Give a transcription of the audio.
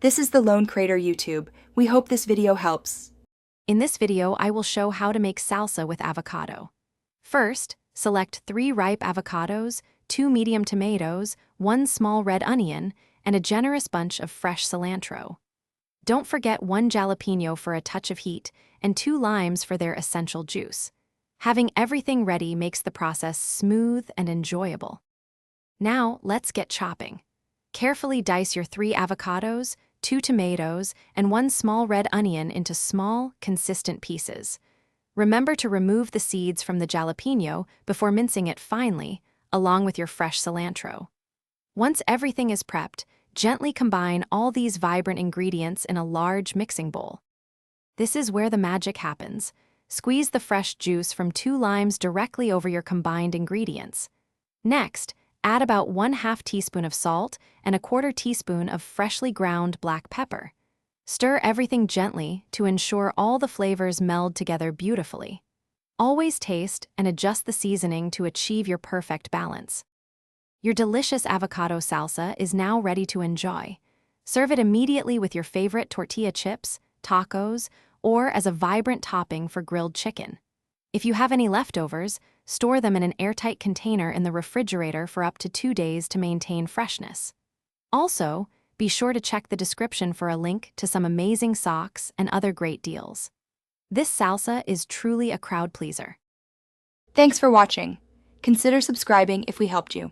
This is the Lone Crater YouTube. We hope this video helps. In this video, I will show how to make salsa with avocado. First, select 3 ripe avocados, 2 medium tomatoes, 1 small red onion, and a generous bunch of fresh cilantro. Don't forget 1 jalapeno for a touch of heat and 2 limes for their essential juice. Having everything ready makes the process smooth and enjoyable. Now, let's get chopping. Carefully dice your 3 avocados, 2 tomatoes, and 1 small red onion into small, consistent pieces. Remember to remove the seeds from the jalapeno before mincing it finely, along with your fresh cilantro. Once everything is prepped, gently combine all these vibrant ingredients in a large mixing bowl. This is where the magic happens. Squeeze the fresh juice from 2 limes directly over your combined ingredients. Next, add about 1/2 teaspoon of salt and 1/4 teaspoon of freshly ground black pepper. Stir everything gently to ensure all the flavors meld together beautifully. Always taste and adjust the seasoning to achieve your perfect balance. Your delicious avocado salsa is now ready to enjoy. Serve it immediately with your favorite tortilla chips, tacos, or as a vibrant topping for grilled chicken. If you have any leftovers, store them in an airtight container in the refrigerator for up to 2 days to maintain freshness. Also, be sure to check the description for a link to some amazing socks and other great deals. This salsa is truly a crowd pleaser. Thanks for watching. Consider subscribing if we helped you.